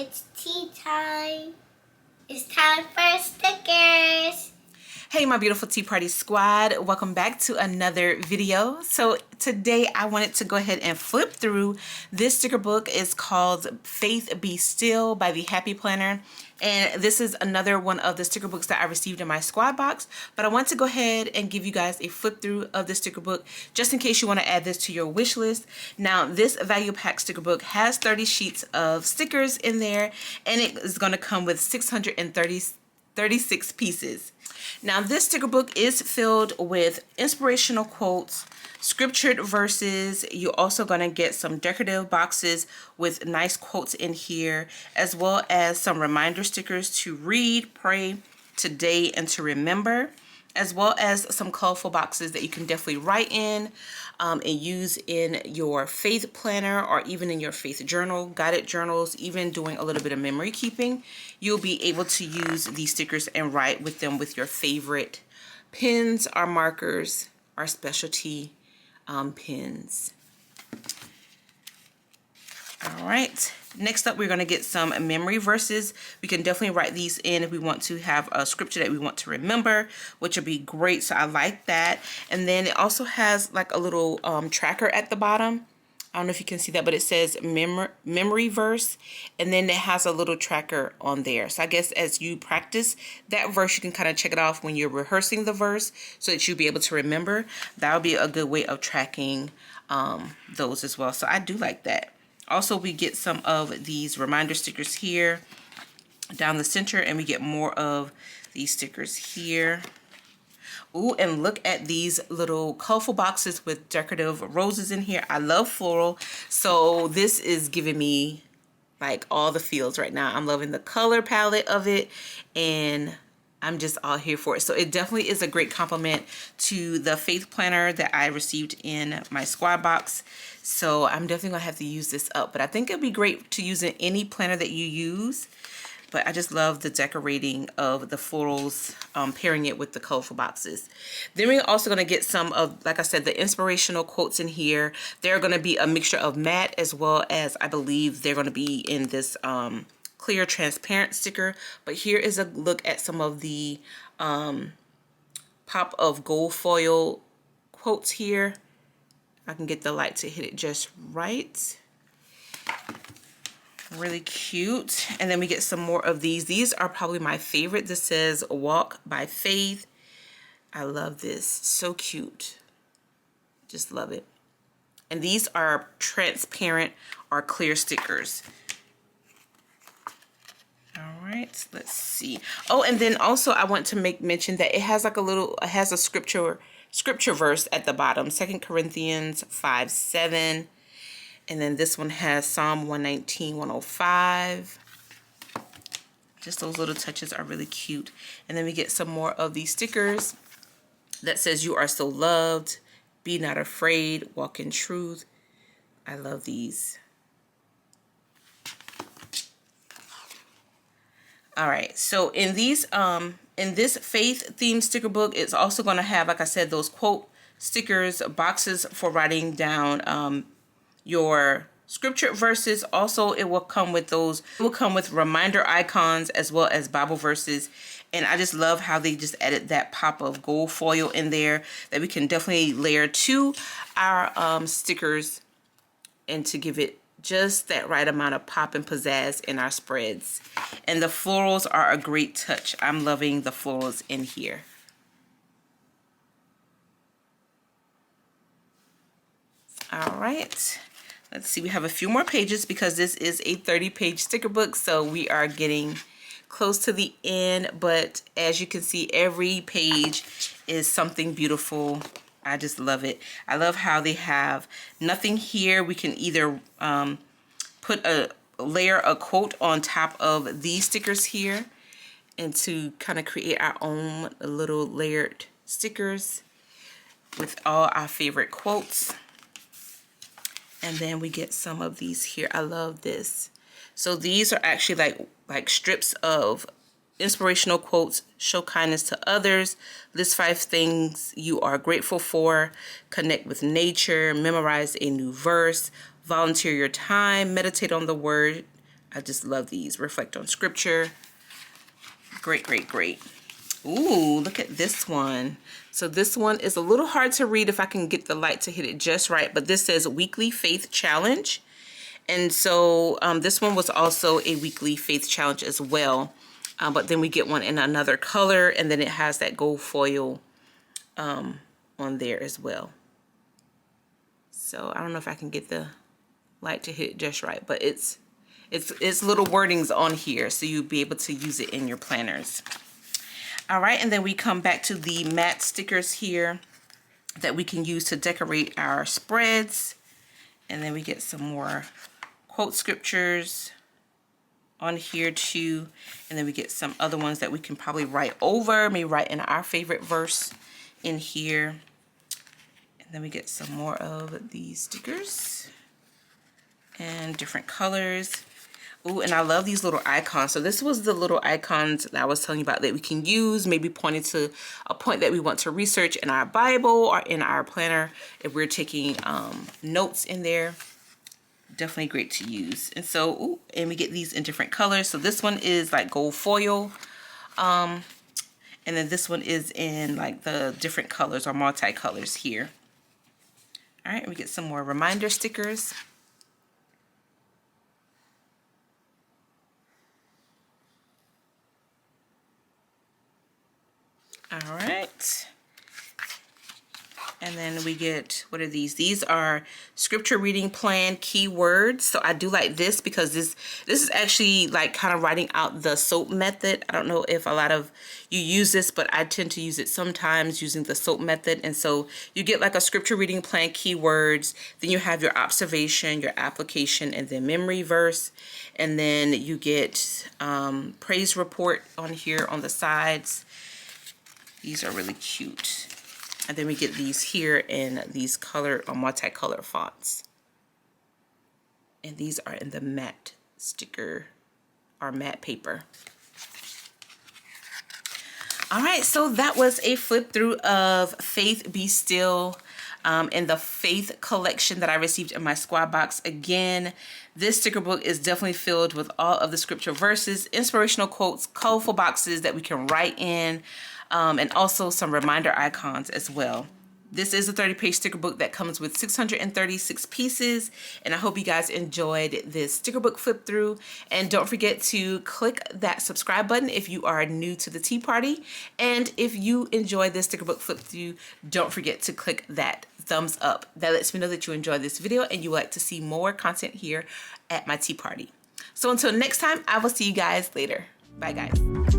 It's tea time. It's time for stickers. Hey my beautiful Tea Party squad, welcome back to another video. So today I wanted to go ahead and flip through this sticker book. It's called Faith Be Still by the Happy Planner, and this is another one of the sticker books that I received in my squad box, but I want to go ahead and give you guys a flip through of the sticker book just in case you want to add this to your wish list. Now this value pack sticker book has 30 sheets of stickers in there, and it is going to come with 636 pieces. Now this sticker book is filled with inspirational quotes, scriptured verses. You're also going to get some decorative boxes with nice quotes in here, as well as some reminder stickers to read, pray, to date, and to remember, as well as some colorful boxes that you can definitely write in and use in your faith planner or even in your faith journal, guided journals, even doing a little bit of memory keeping. You'll be able to use these stickers and write with them with your favorite pens or markers or specialty pens. All right, next up we're going to get some memory verses. We can definitely write these in if we want to have a scripture that we want to remember, which would be great, so I like that. And then it also has like a little tracker at the bottom. I don't know if you can see that, but it says memory verse, and then it has a little tracker on there. So I guess as you practice that verse, you can kind of check it off when you're rehearsing the verse so that you'll be able to remember. That would be a good way of tracking those as well. So I do like that. Also, we get some of these reminder stickers here down the center, and we get more of these stickers here. Ooh, and look at these little colorful boxes with decorative roses in here. I love floral, so this is giving me like all the feels right now. I'm loving the color palette of it, and I'm just all here for it. So it definitely is a great compliment to the faith planner that I received in my squad box. So I'm definitely gonna have to use this up, but I think it'd be great to use in any planner that you use. But I just love the decorating of the florals, pairing it with the colorful boxes. Then we're also gonna get some of, like I said, the inspirational quotes in here. They're gonna be a mixture of matte, as well as I believe they're gonna be in this clear transparent sticker. But here is a look at some of the pop of gold foil quotes here. I can get the light to hit it just right. Really cute. And then we get some more of these. These are probably my favorite. This says Walk by Faith. I love this. So cute. Just love it. And these are transparent or clear stickers. All right, let's see. Oh, and then also I want to make mention that it has like it has a scripture verse at the bottom, 2 Corinthians 5:7. And then this one has Psalm 119:105. Just those little touches are really cute. And then we get some more of these stickers that says you are so loved, be not afraid, walk in truth. I love these. All right, so in these in this faith themed sticker book, it's also going to have, like I said, those quote stickers, boxes for writing down your scripture verses. Also, it will come with those. It will come with reminder icons as well as Bible verses. And I just love how they just added that pop of gold foil in there that we can definitely layer to our stickers, and to give it just that right amount of pop and pizzazz in our spreads. And the florals are a great touch. I'm loving the florals in here. All right. Let's see, we have a few more pages because this is a 30-page sticker book, so we are getting close to the end. But as you can see, every page is something beautiful. I just love it. I love how they have nothing here. We can either layer a quote on top of these stickers here, and to kind of create our own little layered stickers with all our favorite quotes. And then we get some of these here. I love this. So these are actually like strips of inspirational quotes. Show kindness to others. List 5 things you are grateful for. Connect with nature. Memorize a new verse. Volunteer your time. Meditate on the word. I just love these. Reflect on scripture. Great, great, great. Ooh, look at this one. So this one is a little hard to read if I can get the light to hit it just right, but this says Weekly Faith Challenge. And so this one was also a weekly faith challenge as well. But then we get one in another color, and then it has that gold foil on there as well. So I don't know if I can get the light to hit it just right, but it's little wordings on here, so you'll be able to use it in your planners. All right, and then we come back to the matte stickers here that we can use to decorate our spreads. And then we get some more quote scriptures on here too. And then we get some other ones that we can probably write over, maybe write in our favorite verse in here. And then we get some more of these stickers and different colors. Ooh, and I love these little icons. So this was the little icons that I was telling you about that we can use, maybe pointing to a point that we want to research in our Bible or in our planner if we're taking notes in there. Definitely great to use. And so, ooh, and we get these in different colors. So this one is like gold foil. And then this one is in like the different colors or multi-colors here. All right, and we get some more reminder stickers. All right. And then we get, what are these? These are scripture reading plan keywords. So I do like this because this is actually like kind of writing out the SOAP method. I don't know if a lot of you use this, but I tend to use it sometimes using the SOAP method. And so you get like a scripture reading plan keywords. Then you have your observation, your application, and then memory verse. And then you get praise report on here on the sides. These are really cute. And then we get these here in these color or multicolor fonts. And these are in the matte sticker or matte paper. All right, so that was a flip through of Faith Be Still in the Faith collection that I received in my squad box. Again, this sticker book is definitely filled with all of the scripture verses, inspirational quotes, colorful boxes that we can write in, and also some reminder icons as well. This is a 30-page sticker book that comes with 636 pieces, and I hope you guys enjoyed this sticker book flip through. And don't forget to click that subscribe button if you are new to the Tea Party. And if you enjoy this sticker book flip through, don't forget to click that thumbs up. That lets me know that you enjoyed this video and you would like to see more content here at my Tea Party. So until next time, I will see you guys later. Bye guys.